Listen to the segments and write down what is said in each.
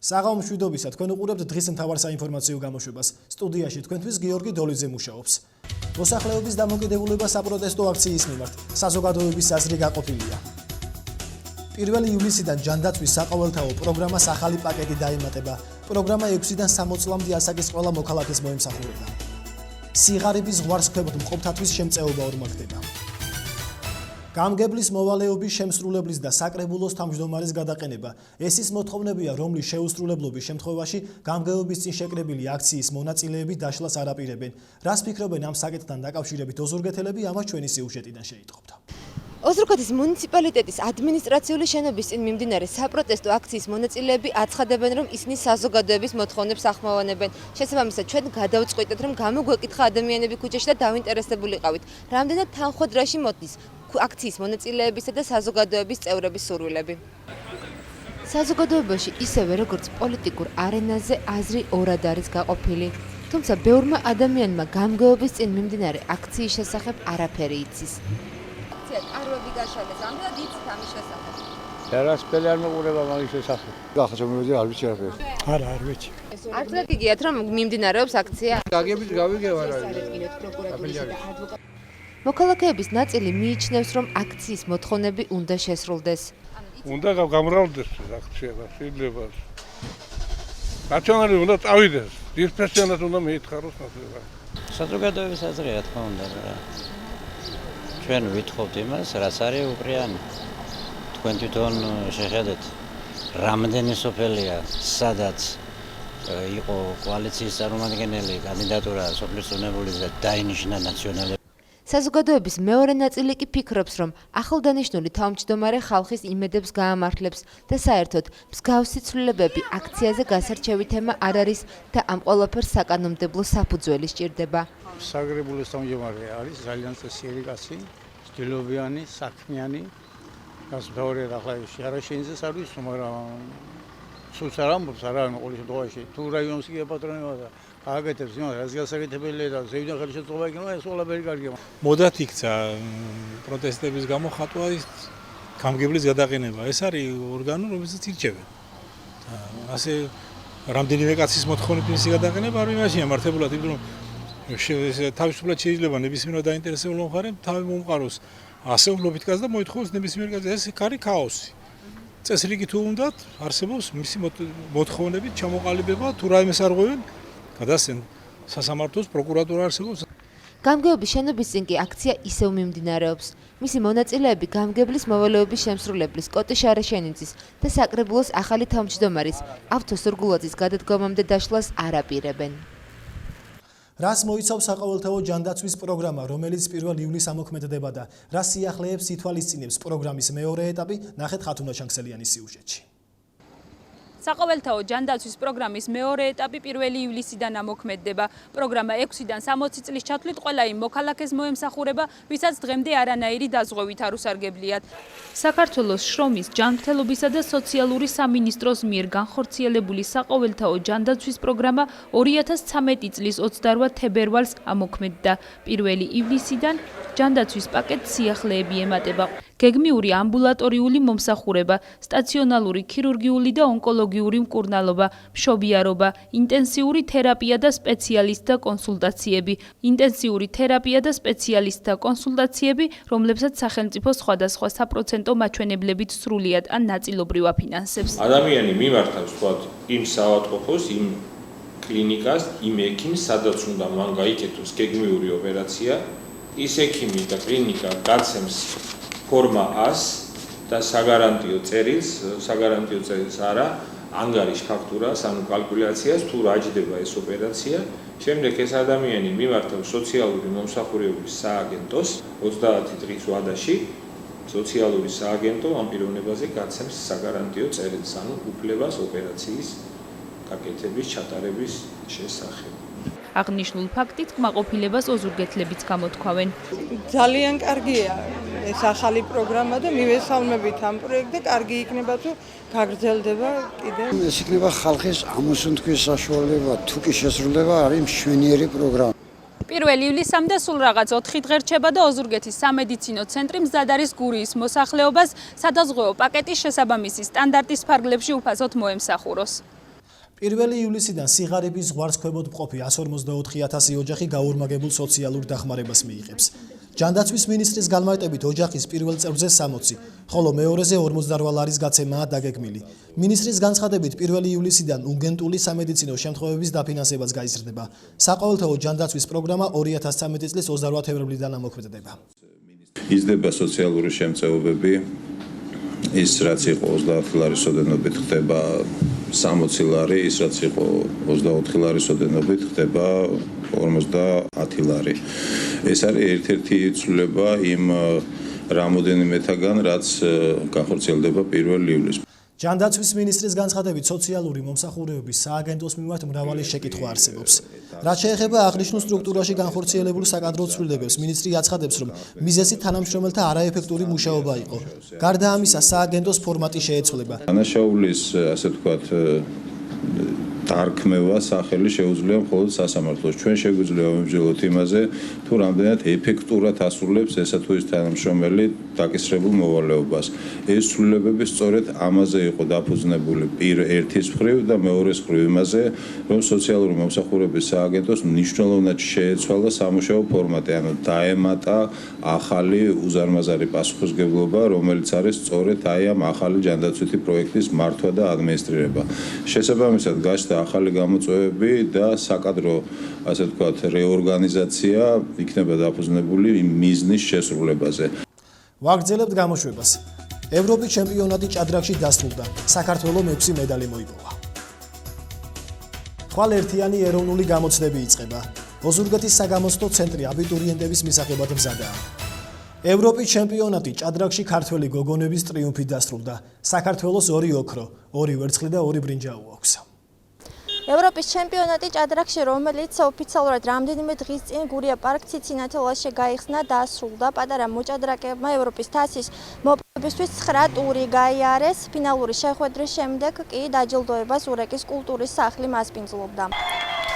საღამო მშვიდობისა, თქვენ უყურებთ დღის მთავარ საინფორმაციო გამოშვებას. სტუდიაში თქვენთვის გიორგი დოლიძე მუშაობს. მოსახლეობის დამოკიდებულება საპროტესტო აქციის მიმართ საზოგადოების აზრი გაყოფილია. 1 ივლისიდან ჯანდაცვის საყოველთაო პროგრამას ახალი პაკეტი დაემატება. პროგრამა 6-დან 60 წლამდე ასაკის ყველა მოქალაქეს მოემსახურება. სიღარიბის ზღვარს ქვემოთ მყოფთათვის შემწეობა ორმაგდება. გამგებლის მოვალეობის შემსრულებლის და საკრებულოს თავმჯდომარის გადაყენება. ეს ის მოთხოვნებია, რომლის შეუსრულებლობის შემთხვევაში გამგეობის წინ შეკრებილი აქციის მონაწილეები დაშლას არ აპირებენ. რას ფიქრობენ ამ საკითხთან დაკავშირებით ოზურგეთელები, ამას ჩვენი სიუჟეტიდან შეიტყობთ. ოზურგეთის მუნიციპალიტეტის ადმინისტრაციული შენობის წინ მიმდინარე საპროტესტო აქციის მონაწილეები აცხადებენ, რომ ისინი საზოგადოების მოთხოვნებს ახმოვანებენ. შესაბამისად, ჩვენ გადავწყვიტეთ, რომ გამოგვეკითხა ადამიანები ქუჩაში და დავინტერესებულიყავით, რამდენად თანხმდროში მოდის აქციის მონაწილეებისა და საზოგადოების წევრების სურვილები. საზოგადოებაში ისევე როგორც პოლიტიკურ არენაზე აზრი ორად არის გაყოფილი. თუმცა ბევრმა ადამიანმა გამგეობის წინ მიმდინარე აქციის შესახებ არაფერი იცის. კარვები გაშალეს, ამდენად იცით ამის შესახებ? არასწორად არ მეყურება მაგის შესახებ. ახლა არ ვიცი არაფერს. არა, არ ვიცი. არც რა გიგიათ, რომ მიმდინარეობს აქცია? გაგებით გავიგევარ არის. მოქალაქეების ნაწილი მიიჩნევს, რომ აქციის მოთხოვნები უნდა შესრულდეს. უნდა გამრავლდეს აქცია, შეიძლება. რაციონალურად უნდა წავიდეს. დისპრესიონად უნდა მეითხაროს ნაცვლად. საზოგადოების აზრი რა თქმა უნდა რა. ჩვენ ვითხოვთ იმას, რაც არის უკრიანი. თქვენ თვითონ შეხედეთ, რამდენი სოფელია, სადაც იყო კოალიციის წარმომადგენელი კანდიდატურა სოფლის უნებულის და დაინიშნა ნაციონალები. საზოგადოების მეორე ნაწილი კი ფიქრობს, რომ ახლდანიშნული თავმჯდომარე ხალხის იმედებს გაამართლებს და საერთოდ მსგავსი ცვლილებები აქციაზე გასარჩევი თემა არ არის და ამ ყველაფერს საკანონმდებლო საფუძველი სჭირდება. საკრებულოს თავმჯდომარე არის ძალიან წესიერი კაცი, ცდილობიანი, საქმიანი. გასათავარია ახლა შარაშენიძეს არ ვიცი, მაგრამ სულს არ ამბობს, არა ყოველ შემთხვევაში. თუ რაიონს კი აპატრონებდა და აგეთებს იმას, რაც გასაკეთებელია და ზევიდან ხელშეწყობა იქნება, ეს ყველაფერი კარგია. მოდათ იქცა პროტესტების გამო ხატვა ის გამგებლის გადაყენება. ეს არის ორგანო, რომელსაც ირჩევენ. ასე რამდენიმე კაცის მოთხოვნით მისი გადაყენება არ იმაშია მართებულად, იმიტომ რომ თავისუფლად შეიძლება ნებისმიერ დაინტერესებულ მხარემ თავი მომყაროს ასეულობით კაცს და მოითხოვოს ნებისმიერ კაცს. ეს არის ქაოსი. წესრიგი თუ უნდათ, არსებობს მისი მოთხოვნებით ჩამოყალიბება, თუ რაიმეს არ ღვევენ, გადასცენ სასამართლოს, პროკურატურა არსებობს. გამგეობის შენობის წინ კი აქცია ისევ მიმდინარეობს. მისი მონაწილეები გამგებლის მოვალეობის შემსრულებლის კოტი შარაშენიძის და საკრებულოს ახალი თავმჯდომარის ავთო სურგულაძის გადადგომამდე დაშლას არ აპირებენ. რას მოიცავს საყოველთაო ჯანდაცვის პროგრამა, რომელიც 1 ივლისს ამოქმედდება და რა სიახლეებს ითვალისწინებს პროგრამის მეორე ეტაპი, ნახეთ ხათუნა ჩანგსელიანის სიუჟეტში. საყოველთაო ჯანდაცვის პროგრამის მეორე ეტაპი 1 ივლისიდან ამოქმედდება. პროგრამა 6-დან 60 წლის ჩათვლით ყველა იმ მოქალაქეს მოემსახურება, ვისაც დღემდე არანაირი დაზღვევით არ უსარგებლიათ. საქართველოს შრომის, ჯანმრთელობისა და სოციალური სამინისტროს მიერ განხორციელებული საყოველთაო ჯანდაცვის პროგრამა 2013 წლის 28 თებერვალს ამოქმედდა. 1 ივლისიდან ჯანდაცვის პაკეტს სიახლეები ემატება. გეგმიური ამბულატორიული მომსახურება, სტაციონალური ქირურგიული და ონკოლოგიური მკურნალობა, მშობიარობა, ინტენსიური თერაპია და სპეციალისტთა კონსულტაციები. ინტენსიური თერაპია და სპეციალისტთა კონსულტაციები, რომლებსაც სახელმწიფო სხვადასხვა საპროცენტო მაჩვენებლებით სრულიად ან ნაწილობრივ აფინანსებს. ადამიანი მიმართავს თქვათ იმ საავადმყოფოს, იმ კლინიკას, იმ ექიმს, სადაც უნდა მან გაიკეთოს გეგმიური ოპერაცია, ის ექიმი და კლინიკა გაცემს ფორმა ას და საგარანტიო წერილს არა, ანგარიშ ფაქტურას, ანუ კალკულაციას, თუ რა ჯდება ეს ოპერაცია. შემდეგ ეს ადამიანი მიმართავს სოციალური მომსახურების სააგენტოს 30 დღის ვადაში. სოციალური სააგენტო ამ პიროვნებაზე გაცემს საგარანტიო წერილს, ანუ უფლებას ოპერაციის გაკეთების ჩატარების შესახებ. აღნიშნულ ფაქტით კმაყოფილებას ოზურგეთლებიც გამოთქვავენ. ძალიან კარგია ეს ახალი პროგრამა და მივესალმებით ამ პროექტზე, კარგი იქნება თუ გაგრძელდება კიდევ. ეს იქნება ხალხის ამოსუნთქვის საშუალება, თუ კი შესრულება არის მშვენიერი პროგრამა. 1 ივლისამდე სულ რაღაც 4 დღე რჩება და ოზურგეთის სამედიცინო ცენტრი მზად არის გურიის მოსახლეობას სადაზღვეო პაკეტის შესაბამისი სტანდარტის ფარგლებში უფასოდ მოემსახუროს. 1 ივლისიდან სიღარიბის ზღვარს ქვემოთ მყოფი 154,000 ოჯახი გაურმაგებულ სოციალურ დახმარებას მიიღებს. ჯანდაცვის მინისტრის განმარტებით ოჯახის პირველ წევრზე 60, ხოლო მეორეზე 48 ლარის გაცემაა დაგეგმილი. მინისტრის განცხადებით 1 ივლისიდან უნგენტული სამედიცინო შემთხვევების დაფინანსებაც გაიზრდება. საყოველთაო ჯანდაცვის პროგრამა 2013 წლის 28 თებერვლიდან ამოქმედდება. იზრდება სოციალური შემწეობები, ის რაც იყო 30 ლარის ოდენობით ხდება 60 ლარი, ის რაც იყო 24 ლარის ოდენობით ხდება 50 ლარი. ეს არის ერთ-ერთი ცვლილება იმ რამოდენიმეთაგან, რაც განხორციელდება 1 ივლისს. ჯანდაცვის მინისტრის განცხადებით სოციალური მომსახურებების სააგენტოს მიმართ მრავალი შეკითხვა არსებობს. რაც შეეხება აღნიშნულ სტრუქტურაში განხორციელებულ საკადრო ცვლილებებს, მინისტრი აცხადებს, რომ მიზეზი თანამშრომელთა არაეფექტური მუშაობა იყო. გარდა ამისა, სააგენტოს ფორმატი შეეცვლება. დანაშაულის, ასე ვთქვათ, დარქმევა სახელი შეუძლია მხოლოდ სასამართლოს. ჩვენ შეგვიძლია ვიმსჯელოთ იმაზე, თუ რამდენად ეფექტურად ასრულებს ესა თუ ის თანამშრომელი დაკისრებულ მოვალეობას. ეს ცვლილებები სწორედ ამაზე იყო დაფუძნებული ერთის მხრივ და მეორეს მხრივ იმაზე, რომ სოციალური მომსახურების სააგენტოს მნიშვნელოვნად შეეცვალა სამუშაო ფორმატი, ანუ დაემატა ახალი უზარმაზარი პასუხისმგებლობა, რომელიც არის სწორედ აი ამ ახალი ჯანდაცვითი პროექტის მართვა და ადმინისტრირება. შესაბამისად გაჩნდა ახალი გამოწვევები და საკადრო, ასე ვთქვათ, რეორგანიზაცია იქნება დაფუძნებული იმ მიზნის შესრულებაზე. ვაგრძელებთ გამოშვებას. ევროპის ჩემპიონატი ჭადრაკში დასრულდა. საქართველოს 6 მედალი მოიპოვა. ხვალ ერთიანი ეროვნული გამოცდები იწყება. ოზურგეთის საგამოცდო ცენტრი აბიტურიენტების მისაღებად მზადაა. ევროპის ჩემპიონატი ჭადრაკში ქართველი გოგონების ტრიუმფით დასრულდა. საქართველოს 2 ოქრო, 2 ვერცხლი და 2 ბრინჯა აქვს. ევროპის ჩემპიონატი ჭადრაკში, რომელიც ოფიციალურად რამდენიმე დღის წინ გურია პარკ ციცინათელაში გაიხსნა, დასრულდა. პატარა მოჭადრაკეებმა ევროპის თასის მოპოვებისთვის 9 ტური გაიარეს. ფინალური შეხვედრის შემდეგ კი დაჯილდოებას ურეკის კულტურის სახლი მასპინძლობდა.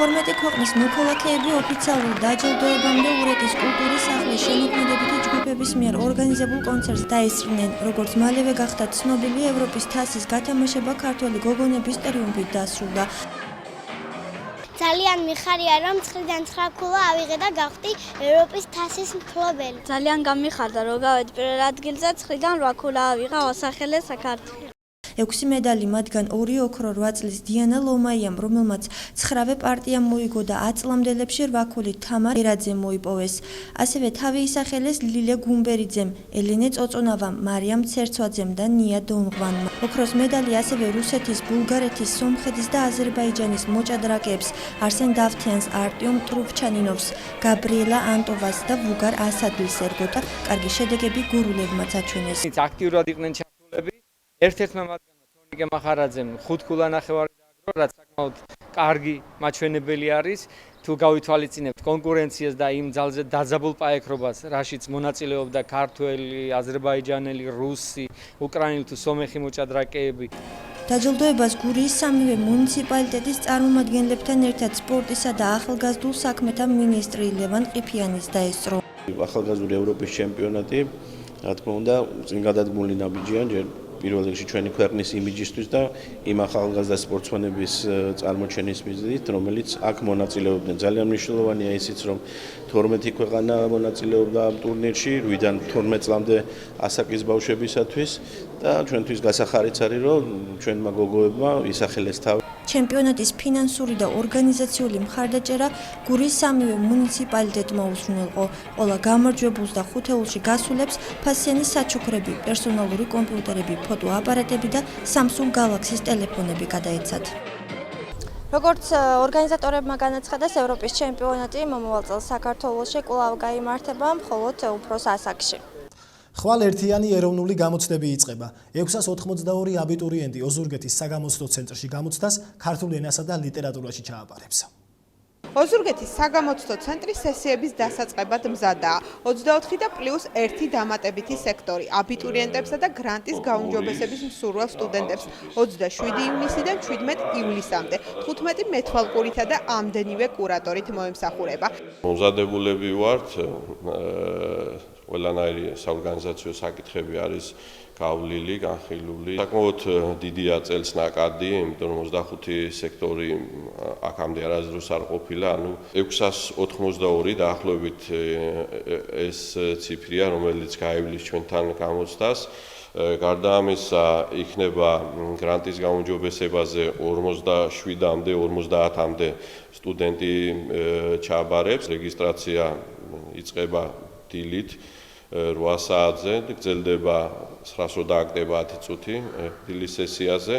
12 ქვეყნის მოქალაქეები ოფიციალურ დაჯილდოებამდე ურეკის კულტურის სახლის შემოქმედებითი ჯგუფების მიერ ორგანიზებულ კონცერტს დაესწრნენ. როგორც მალევე გახდა ცნობილი, ევროპის თასის გათამაშება ქართველი გოგონების ტრიუმფით დასრულდა. ძალიან მიხარია, რომ 9-დან 9 ქულა ავიღე და გავხდი ევროპის თასის მფლობელი. ძალიან გამიხარდა, რომ გავედი პირველ ადგილზე, 9-დან 8 ქულა ავიღა, ასახელე საქართველოს. 6 მედალი, მათგან 2 ოქრო 8 წლის დიანა ლომაიამ, რომელმაც 9-ვე პარტია მოიგო და 10 წლამდელებში 8 ქულით თამარ ერაძემ მოიპოვეს. ასევე თავი ისახელეს ლილე გუმბერიძემ, ელენე წოწონავამ, მარიამ ცერცვაძემ და ნია დონღვანმა. ოქროს მედალი ასევე რუსეთის, ბულგარეთის, სომხეთის და აზერბაიჯანის მოჭადრაკეებს არსენ დავთიანს, არტიომ ტრუფჩანინოვს, გაბრიელა ანტოვას და ვუგარ ასადლის ერგოთა კარგი შედეგები გურულებმაც აჩვენეს. აქტიურად იყვნენ ჩართულები. ერთ-ერთმა მათგანმა თონიკე მახარაძემ 5 ქულა ნახევარი დააგრო, რაც საკმაოდ კარგი მაჩვენებელი არის. თუ გავითვალისწინებთ კონკურენციას და იმ ძალზე დაძაბულ პაექრობას, რაშიც მონაწილეობდა ქართველი, აზერბაიჯანელი, რუსი, უკრაინელი თუ სომეხი მოჭადრაკეები. დაჯილდოებას გურიის 3-ვე მუნიციპალიტეტის წარმომადგენლებთან ერთად სპორტისა და ახალგაზრდულ საქმეთა მინისტრი ლევან ყიფიანის დაესწრო. ახალგაზრდული ევროპის ჩემპიონატი, რა თქმა უნდა, წინ გადადგმული ნაბიჯია ჯერ პირველ რიგში ჩვენი ქვეყნის იმიჯისთვის და იმ ახალგაზრდა სპორტსმენების წარმოჩენის მიზნით, რომელიც აქ მონაწილეობდნენ. ძალიან მნიშვნელოვანია ისიც, რომ 12 ქვეყანა მონაწილეობდა ამ ტურნირში, 8-დან 12 წლამდე ასაკის ბავშვებისათვის და ჩვენთვის გასახარიც არის, რომ ჩვენმა გოგოებმა ისახელეს თავი. ჩემპიონატის ფინანსური და ორგანიზაციული მხარდაჭერა გურიის 3-ვე მუნიციპალიტეტმა უზრუნველყო. ყველა გამარჯვებულს და ხუთეულში გასულებს ფასიანი საჩუქრები, პერსონალური კომპიუტერები, ფოტოაპარატები და Samsung Galaxy-ის ტელეფონები გადაეცათ. როგორც ორგანიზატორებმა განაცხადეს, ევროპის ჩემპიონატი მომავალ წელს საქართველოში კვლავ გაიმართება, მხოლოდ უფროს ასაკში. ხვალ ერთიანი ეროვნული გამოცდები იწყება. 682 აბიტურიენტი ოზურგეთის საგამოცდო ცენტრში გამოცდას ქართულ ენასა და ლიტერატურაში ჩააბარებს. ოზურგეთის საგამოცდო ცენტრი სესიების დასაწყებად მზადაა. 24 და +1 დამატებითი სექტორი აბიტურიენტებსა და გრანტის გაუმჯობესების მსურველ სტუდენტებს 27 ივნისიდან 17 ივლისამდე 15 მეთვალყურითა და ამდენივე კურატორით მოემსახურება. მომზადებულები ვართ ყველანაირი საორგანიზაციო საკითხები არის გავლილი, განხილული. საკმაოდ დიდია წელს ნაკადი, იმიტომ რომ 25 სექტორი აქამდე არასდროს არ ყოფილა, ანუ 682 დაახლოებით ეს ციფრია, რომელიც გაივლის ჩვენთან გამოცდას. გარდა ამისა, იქნება გრანტის გაუმჯობესებაზე 47-მდე, 50-მდე სტუდენტი ჩააბარებს. რეგისტრაცია იწყება დილით 8 საათზე, გრძელდება 9-ს დააგდება 10 წუთი დილის სესიაზე.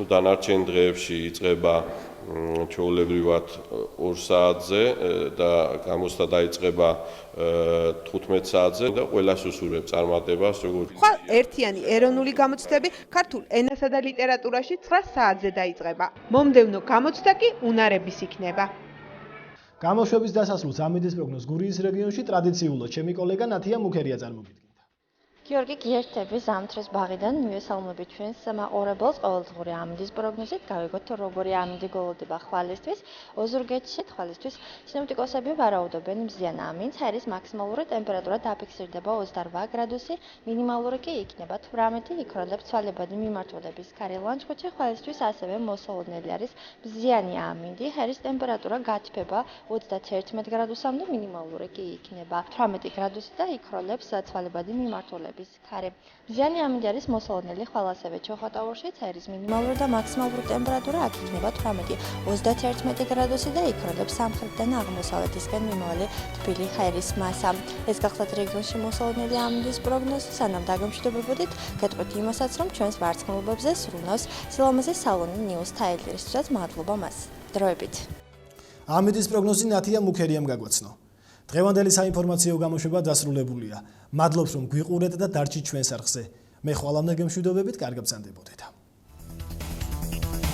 დანარჩენ დღეებში იწყება ჩვეულებრივად 2 საათზე და გამოცდა დაიწყება 15 საათზე და ყველას უსურვებ წარმატებას, როგორც ხვალ ერთიანი ეროვნული გამოცდები ქართულ ენასა და ლიტერატურაში 9 საათზე დაიწყება. მომდევნო გამოცდა კი უნარების იქნება. გამოშვების დასასრულს ამინდის პროგნოზ გურიის რეგიონში ტრადიციულად ჩემი კოლეგა ნათია მუქერია წარმოგიდგენთ. გიორგი გიერთები ზამთრის ბაღიდან მივესალმებით ჩვენს მაყურებელს ყოველდღიური ამინდის პროგნოზით. გავიგოთ როგორი ამინდი გველოდება ხვალისთვის. ოზურგეთში თვალისთვის სინოპტიკოსები ვარაუდობენ მზიან ამინდს. ჰაერის მაქსიმალური ტემპერატურა დაფიქსირდება 28 გრადუსი, მინიმალური კი იქნება 18. იქროლებს ცვალებადი მიმართულების ქარი ლანჩხუთში. ხვალისთვის ასევე მოსალოდნელი არის მზიანი ამინდი. ჰაერის ტემპერატურა გათბება 31 გრადუსამდე, მინიმალური კი იქნება 18 გრადუსი და იქროლებს ცვალებადი მიმართულების ქარი. მზიანი ამინდი არის მოსალოდნელი ხვალ ასევე ჩოხატაურში. ჰაერის მინიმალური და მაქსიმალური ტემპერატურა აქ იქნება 18-31 გრადუსი და იქროლებს სამხრეთიდან აღმოსავლეთისკენ მიმავალი თბილი ჰაერის მასა. ეს გახლავთ რეგიონში მოსალოდნელი ამინდის პროგნოზი. სანამ დაგემშვიდობებოდით, გეტყვით იმასაც, რომ ჩვენს ვარცხნილობებზე სრულნავს სილამაზე სალონი ნიუს თაილერისთვის. მადლობა მას. დროებით. ამინდის პროგნოზი ნათია მუქერიამ გაგვაცნო. დღევანდელი საინფორმაციო გამოშვება დასრულებულია. მადლობს რომ გვიყურეთ და დარჩით ჩვენს არხზე. მე ხვალამდე გემშვიდობებით, კარგად ბრძანდებოდეთ.